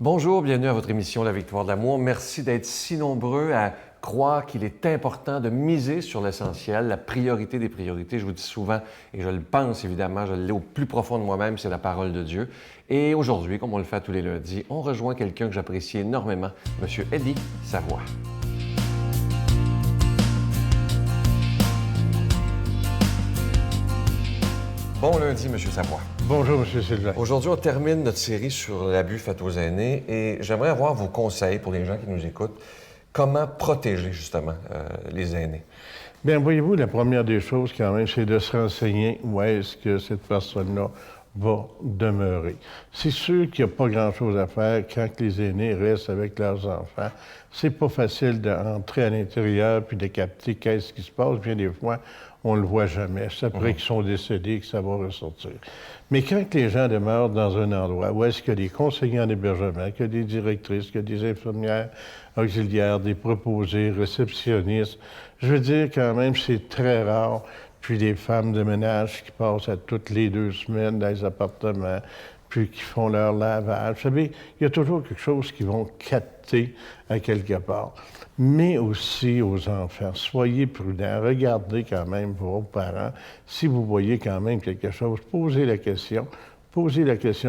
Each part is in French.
Bonjour, bienvenue à votre émission La Victoire de l'amour. Merci d'être si nombreux à croire qu'il est important de miser sur l'essentiel, la priorité des priorités. Je vous dis souvent, et je le pense évidemment, je l'ai au plus profond de moi-même, c'est la parole de Dieu. Et aujourd'hui, comme on le fait tous les lundis, on rejoint quelqu'un que j'apprécie énormément, M. Eddie Savoie. Bon lundi, M. Savoie. Bonjour, M. Sylvain. Aujourd'hui, on termine notre série sur l'abus fait aux aînés et j'aimerais avoir vos conseils pour les gens qui nous écoutent. Comment protéger, justement, les aînés? Bien, voyez-vous, la première des choses, quand même, c'est de se renseigner où est-ce que cette personne-là va demeurer. C'est sûr qu'il n'y a pas grand-chose à faire quand les aînés restent avec leurs enfants. C'est pas facile d'entrer à l'intérieur puis de capter qu'est-ce qui se passe. Bien des fois, on ne le voit jamais. C'est après qu'ils sont décédés que ça va ressortir. Mais quand les gens demeurent dans un endroit où est-ce qu'il y a des conseillers en hébergement, qu'il y a des directrices, qu'il y a des infirmières auxiliaires, des préposés, réceptionnistes, je veux dire quand même, c'est très rare. Puis des femmes de ménage qui passent à toutes les 2 semaines dans les appartements, puis qui font leur lavage. Vous savez, il y a toujours quelque chose qu'ils vont capter à quelque part. Mais aussi aux enfants, soyez prudents, regardez quand même vos parents. Si vous voyez quand même quelque chose, posez la question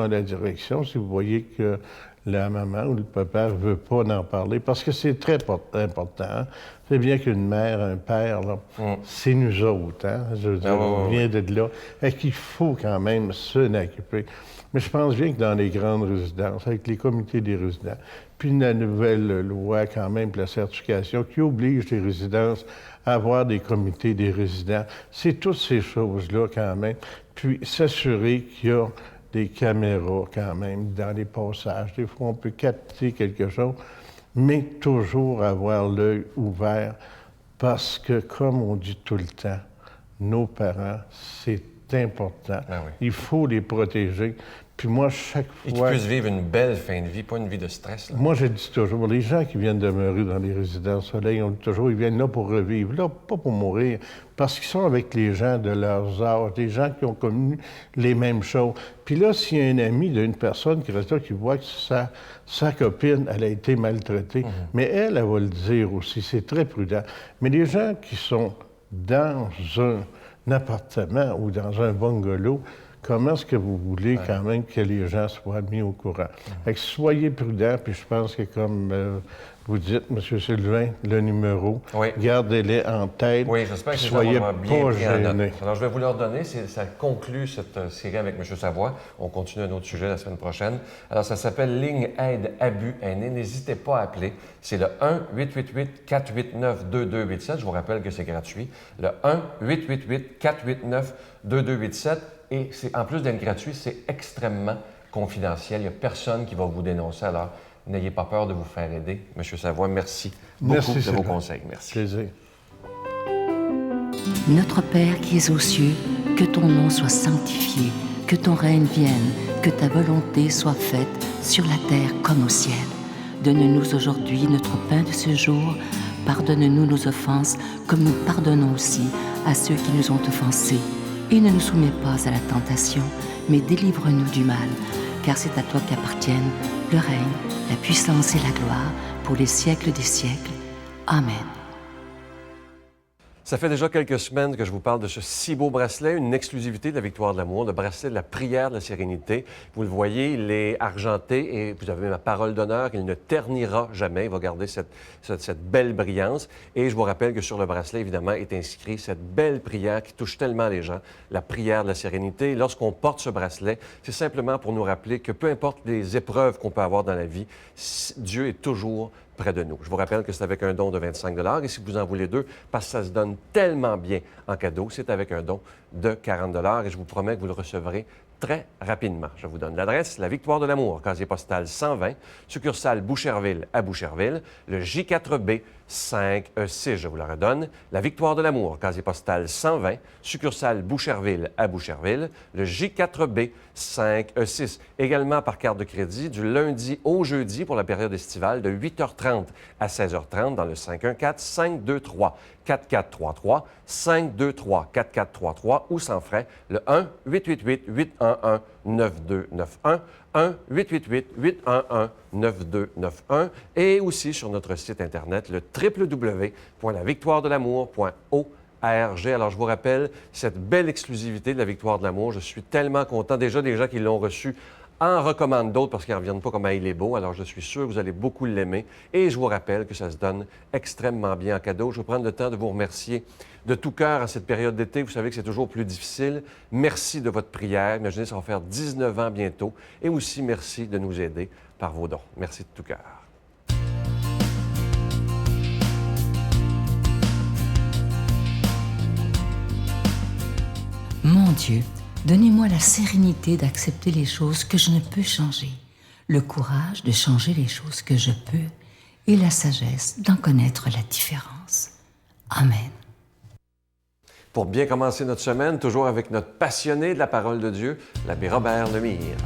à la direction si vous voyez que la maman ou le papa ne veut pas en parler, parce que c'est très important. C'est bien qu'une mère, un père, là, c'est nous autres. Hein? Je veux dire, on vient de là. Et qu'il faut quand même s'en occuper. Mais je pense bien que dans les grandes résidences, avec les comités des résidents, puis la nouvelle loi quand même, la certification, qui oblige les résidences à avoir des comités des résidents, c'est toutes ces choses-là quand même. Puis s'assurer qu'il y a des caméras quand même dans les passages. Des fois, on peut capter quelque chose, mais toujours avoir l'œil ouvert parce que, comme on dit tout le temps, nos parents, c'est important. Ah oui. Il faut les protéger. Puis moi, chaque fois... Et qu'ils puissent vivre une belle fin de vie, pas une vie de stress. Là. Moi, je dis toujours, les gens qui viennent demeurer dans les résidences soleil, on dit toujours, ils viennent là pour revivre, là, pas pour mourir, parce qu'ils sont avec les gens de leurs âges, des gens qui ont connu les mêmes choses. Puis là, s'il y a un ami d'une personne qui reste là, qui voit que sa copine, elle a été maltraitée, mais elle va le dire aussi, c'est très prudent. Mais les gens qui sont dans un appartement ou dans un bungalow, comment est-ce que vous voulez quand même que les gens soient mis au courant? Fait que soyez prudents, puis je pense que comme vous dites, M. Sylvain, le numéro, gardez-les en tête, oui, j'espère que soyez pas gênés. Alors, je vais vous leur donner, ça conclut cette série avec M. Savoie. On continue un autre sujet la semaine prochaine. Alors, ça s'appelle Ligne Aide Abus Aînés. N'hésitez pas à appeler. C'est le 1-888-489-2287. Je vous rappelle que c'est gratuit. Le 1-888-489-2287. Et en plus d'être gratuit, c'est extrêmement confidentiel. Il n'y a personne qui va vous dénoncer. Alors, n'ayez pas peur de vous faire aider. M. Savoie, merci beaucoup de vos conseils. Merci. Plaisir. Notre Père qui es aux cieux, que ton nom soit sanctifié, que ton règne vienne, que ta volonté soit faite sur la terre comme au ciel. Donne-nous aujourd'hui notre pain de ce jour. Pardonne-nous nos offenses, comme nous pardonnons aussi à ceux qui nous ont offensés. Et ne nous soumets pas à la tentation, mais délivre-nous du mal, car c'est à toi qu'appartiennent le règne, la puissance et la gloire pour les siècles des siècles. Amen. Ça fait déjà quelques semaines que je vous parle de ce si beau bracelet, une exclusivité de la Victoire de l'amour, le bracelet de la prière de la sérénité. Vous le voyez, il est argenté et vous avez ma parole d'honneur, il ne ternira jamais, il va garder cette belle brillance. Et je vous rappelle que sur le bracelet, évidemment, est inscrit cette belle prière qui touche tellement les gens, la prière de la sérénité. Lorsqu'on porte ce bracelet, c'est simplement pour nous rappeler que peu importe les épreuves qu'on peut avoir dans la vie, Dieu est toujours près de nous. Je vous rappelle que c'est avec un don de 25 $ et si vous en voulez 2, parce que ça se donne tellement bien en cadeau, c'est avec un don de 40 $ et je vous promets que vous le recevrez très rapidement. Je vous donne l'adresse, la Victoire de l'amour, casier postal 120, succursale Boucherville à Boucherville, le J4B 5E6, je vous la redonne, la Victoire de l'amour, casier postal 120, succursale Boucherville à Boucherville, le J4B 5E6, également par carte de crédit du lundi au jeudi pour la période estivale de 8h30 à 16h30 dans le 514-523-4433, 523-4433 ou sans frais, le 1-888-819 1-888-811-9291, 1-888-811-9291, et aussi sur notre site Internet, le www.lavictoiredelamour.org. Alors, je vous rappelle cette belle exclusivité de la Victoire de l'amour. Je suis tellement content. Déjà, des gens qui l'ont reçu en recommandent d'autres parce qu'ils n'en reviennent pas comment il est beau. Alors, je suis sûr que vous allez beaucoup l'aimer. Et je vous rappelle que ça se donne extrêmement bien en cadeau. Je vais prendre le temps de vous remercier de tout cœur en cette période d'été. Vous savez que c'est toujours plus difficile. Merci de votre prière. Imaginez, ça va faire 19 ans bientôt. Et aussi, merci de nous aider par vos dons. Merci de tout cœur. Mon Dieu, donnez-moi la sérénité d'accepter les choses que je ne peux changer, le courage de changer les choses que je peux et la sagesse d'en connaître la différence. Amen. Pour bien commencer notre semaine, toujours avec notre passionné de la parole de Dieu, l'abbé Robert Lemire.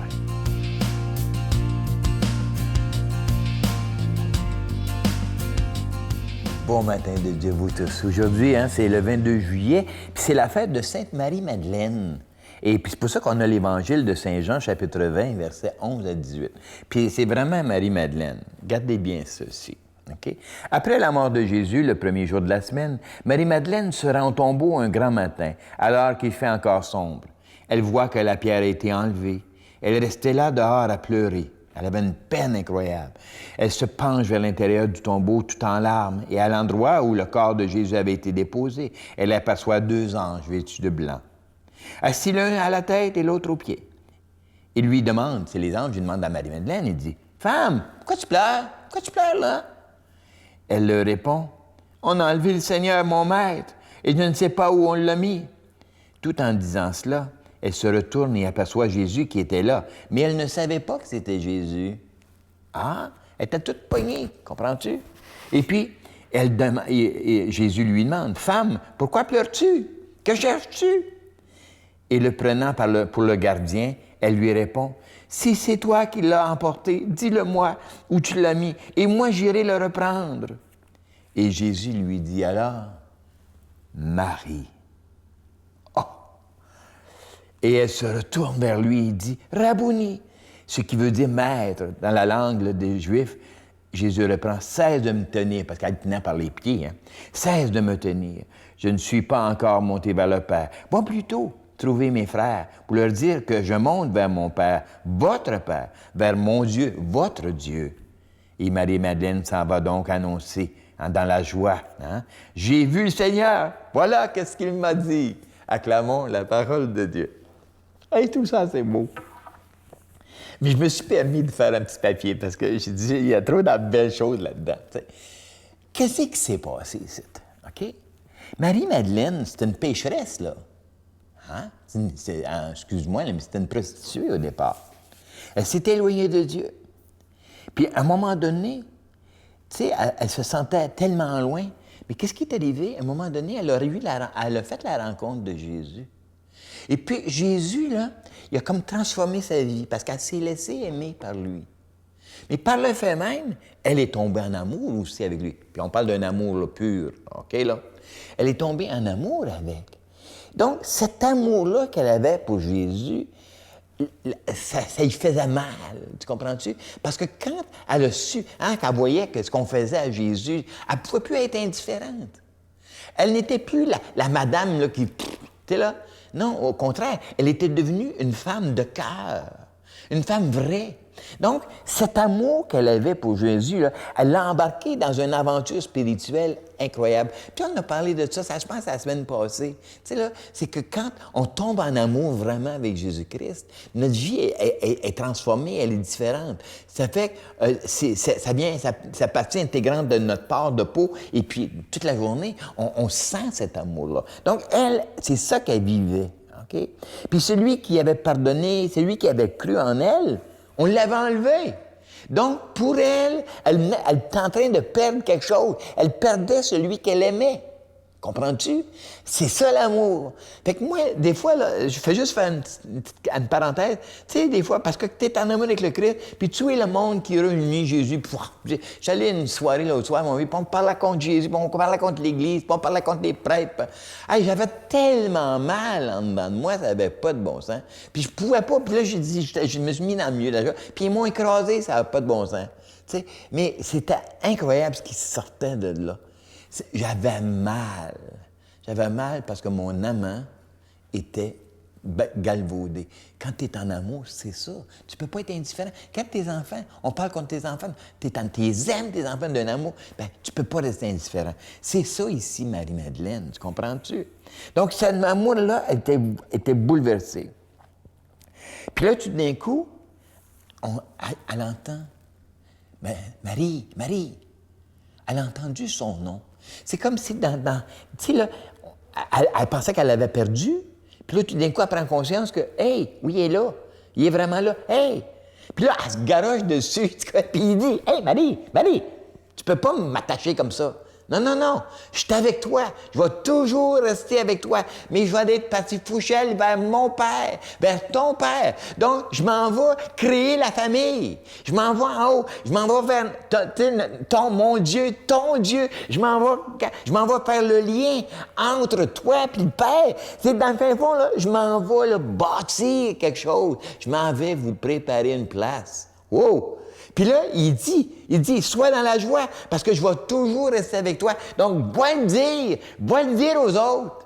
Bon matin de Dieu vous tous. Aujourd'hui, c'est le 22 juillet, puis c'est la fête de Sainte Marie-Madeleine. Et puis c'est pour ça qu'on a l'Évangile de Saint Jean, chapitre 20, versets 11 à 18. Puis c'est vraiment Marie-Madeleine. Gardez bien ceci. Okay? Après la mort de Jésus, le premier jour de la semaine, Marie-Madeleine se rend au tombeau un grand matin, alors qu'il fait encore sombre. Elle voit que la pierre a été enlevée. Elle est restée là dehors à pleurer. Elle avait une peine incroyable. Elle se penche vers l'intérieur du tombeau tout en larmes et à l'endroit où le corps de Jésus avait été déposé, elle aperçoit 2 anges vêtus de blanc, assis l'un à la tête et l'autre aux pieds. Il lui demande, c'est les anges, lui demandent à Marie-Madeleine, il dit, « Femme, pourquoi tu pleures? Pourquoi tu pleures là? » Elle leur répond, « On a enlevé le Seigneur, mon maître, et je ne sais pas où on l'a mis. » Tout en disant cela, elle se retourne et aperçoit Jésus qui était là, mais elle ne savait pas que c'était Jésus. Ah, elle était toute poignée, comprends-tu? Et puis, Jésus lui demande, « Femme, pourquoi pleures-tu? Que cherches-tu? » Et le prenant pour le gardien, elle lui répond, « Si c'est toi qui l'as emporté, dis-le-moi où tu l'as mis, et moi j'irai le reprendre. » Et Jésus lui dit alors, « Marie. » Et elle se retourne vers lui et dit, « Rabouni », ce qui veut dire « maître » dans la langue des Juifs. Jésus reprend, « Cesse de me tenir », parce qu'elle tenait par les pieds, « Cesse de me tenir. Je ne suis pas encore monté vers le Père. Va plutôt trouver mes frères pour leur dire que je monte vers mon Père, votre Père, vers mon Dieu, votre Dieu. » Et Marie-Madeleine s'en va donc annoncer dans la joie. « J'ai vu le Seigneur, voilà qu'est-ce qu'il m'a dit. » Acclamons la parole de Dieu. Et tout ça, c'est beau. Mais je me suis permis de faire un petit papier parce que j'ai dit, il y a trop de belles choses là-dedans. T'sais. Qu'est-ce qui s'est passé ici? OK? Marie-Madeleine, c'était une pécheresse, là. Excuse-moi, mais c'était une prostituée au départ. Elle s'est éloignée de Dieu. Puis, à un moment donné, tu sais, elle se sentait tellement loin. Mais qu'est-ce qui est arrivé? À un moment donné, elle a fait la rencontre de Jésus. Et puis, Jésus, là, il a comme transformé sa vie parce qu'elle s'est laissée aimer par lui. Mais par le fait même, elle est tombée en amour aussi avec lui. Puis on parle d'un amour là, pur, OK, là? Elle est tombée en amour avec. Donc, cet amour-là qu'elle avait pour Jésus, ça lui faisait mal, tu comprends-tu? Parce que quand elle a su, qu'elle voyait que ce qu'on faisait à Jésus, elle ne pouvait plus être indifférente. Elle n'était plus la madame là, qui... Tu sais là? Non, au contraire, elle était devenue une femme de cœur, une femme vraie. Donc, cet amour qu'elle avait pour Jésus, là, elle l'a embarqué dans une aventure spirituelle incroyable. Puis on a parlé de ça, je pense, la semaine passée. Tu sais, là, c'est que quand on tombe en amour vraiment avec Jésus-Christ, notre vie est transformée, elle est différente. Ça fait que ça partie intégrante de notre part de peau, et puis toute la journée, on sent cet amour-là. Donc, elle, c'est ça qu'elle vivait. Okay? Puis celui qui avait pardonné, celui qui avait cru en elle, on l'avait enlevé. Donc, pour elle était en train de perdre quelque chose. Elle perdait celui qu'elle aimait. Comprends-tu? C'est ça l'amour. Fait que moi, des fois, là, je fais juste faire une parenthèse. Tu sais, des fois, parce que tu es en amour avec le Christ, puis tu es le monde qui réunit Jésus. J'allais à une soirée l'autre soir, mon vieux, puis on parlait contre Jésus, puis on parlait contre l'Église, puis on parlait contre les prêtres. Hey, j'avais tellement mal en dedans de moi, ça n'avait pas de bon sens. Puis je pouvais pas, puis là, j'ai dit, je me suis mis dans le milieu de la joie, puis ils m'ont écrasé, ça n'avait pas de bon sens. Tu sais, mais c'était incroyable ce qui sortait de là. J'avais mal. J'avais mal parce que mon amant était galvaudé. Quand tu es en amour, c'est ça. Tu peux pas être indifférent. Quand tes enfants, on parle contre tes enfants, tu aimes tes enfants d'un amour, bien, tu peux pas rester indifférent. C'est ça ici, Marie-Madeleine. Tu comprends-tu? Donc, cet amour-là était bouleversé. Puis là, tout d'un coup, elle entend. Ben, Marie, elle a entendu son nom. C'est comme si tu sais, là, elle pensait qu'elle l'avait perdu. Puis là, tout d'un coup, elle prend conscience que, hey, oui, il est là. Il est vraiment là. Hey! Puis là, elle se garoche dessus. Puis il dit, hey, Marie, tu peux pas m'attacher comme ça. Non, je suis avec toi. Je vais toujours rester avec toi. Mais je vais être parti fouchelle vers mon père, vers ton père. Donc, je m'en vais créer la famille. Je m'en vais en haut. Je m'en vais vers mon Dieu, ton Dieu. Je m'en vais faire le lien entre toi et le Père. C'est dans le fin fond, là, je m'en vais là, bâtir quelque chose. Je m'en vais vous préparer une place. Wow! Puis là, il dit, sois dans la joie, parce que je vais toujours rester avec toi. Donc, va le dire aux autres.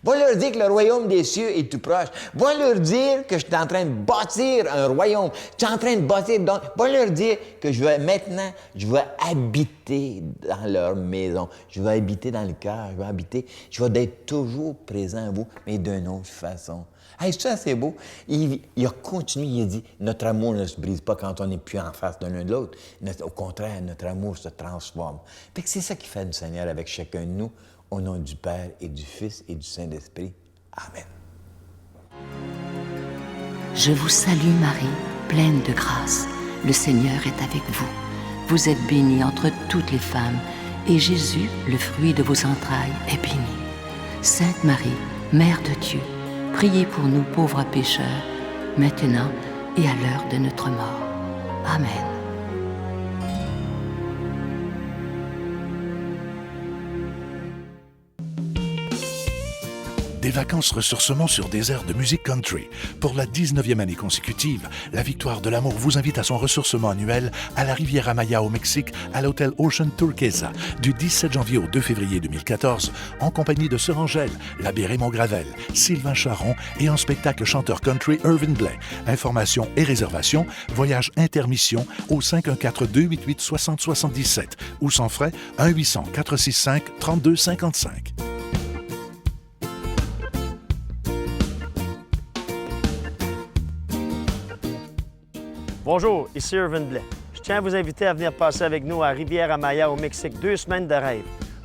Va leur dire que le royaume des cieux est tout proche. Va leur dire que je suis en train de bâtir un royaume. Je suis en train de bâtir, donc, va leur dire que je vais habiter dans leur maison. Je vais habiter dans le cœur, je vais être toujours présent à vous, mais d'une autre façon. Hey, ça, c'est beau. Il a continué, il a dit, notre amour ne se brise pas quand on n'est plus en face de l'un de l'autre. Au contraire, notre amour se transforme. Fait que c'est ça qui fait du Seigneur avec chacun de nous, au nom du Père et du Fils et du Saint-Esprit. Amen. Je vous salue Marie, pleine de grâce. Le Seigneur est avec vous. Vous êtes bénie entre toutes les femmes, et Jésus, le fruit de vos entrailles, est béni. Sainte Marie, Mère de Dieu, priez pour nous pauvres pécheurs, maintenant et à l'heure de notre mort. Amen. Des vacances ressourcement sur des airs de musique country. Pour la 19e année consécutive, la Victoire de l'Amour vous invite à son ressourcement annuel à la Riviera Maya au Mexique, à l'hôtel Ocean Turquesa, du 17 janvier au 2 février 2014, en compagnie de Sœur Angèle, l'abbé Raymond Gravel, Sylvain Charon et en spectacle chanteur country Irvin Blais. Informations et réservations, voyage intermission au 514-288-6077 ou sans frais 1-800-465-3255. Bonjour, ici Irvin Blais. Je tiens à vous inviter à venir passer avec nous à Riviera Maya au Mexique 2 semaines de rêve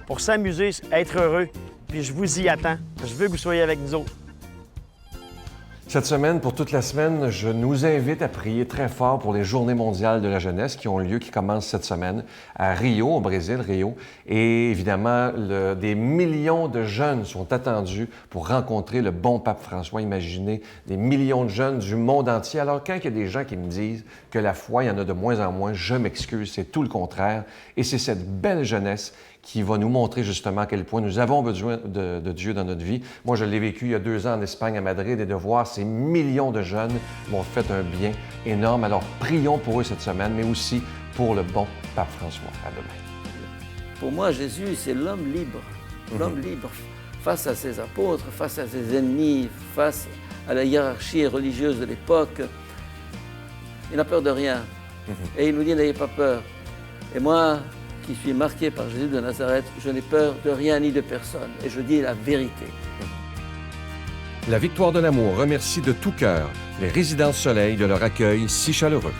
pour s'amuser, être heureux, puis je vous y attends. Je veux que vous soyez avec nous autres. Cette semaine, pour toute la semaine, je nous invite à prier très fort pour les Journées mondiales de la jeunesse qui ont lieu, qui commencent cette semaine à Rio, au Brésil, Rio. Et évidemment, des millions de jeunes sont attendus pour rencontrer le bon pape François. Imaginez des millions de jeunes du monde entier. Alors, quand il y a des gens qui me disent que la foi, il y en a de moins en moins, je m'excuse, c'est tout le contraire. Et c'est cette belle jeunesse qui va nous montrer justement à quel point nous avons besoin de Dieu dans notre vie. Moi, je l'ai vécu il y a 2 ans en Espagne, à Madrid, et de voir ces millions de jeunes m'ont fait un bien énorme. Alors, prions pour eux cette semaine, mais aussi pour le bon pape François. À demain. Pour moi, Jésus, c'est l'homme libre. L'homme libre face à ses apôtres, face à ses ennemis, face à la hiérarchie religieuse de l'époque. Il n'a peur de rien. Et il nous dit, n'ayez pas peur. Et moi, qui suis marqué par Jésus de Nazareth, je n'ai peur de rien ni de personne. Et je dis la vérité. La Victoire de l'Amour remercie de tout cœur les Résidences Soleil de leur accueil si chaleureux.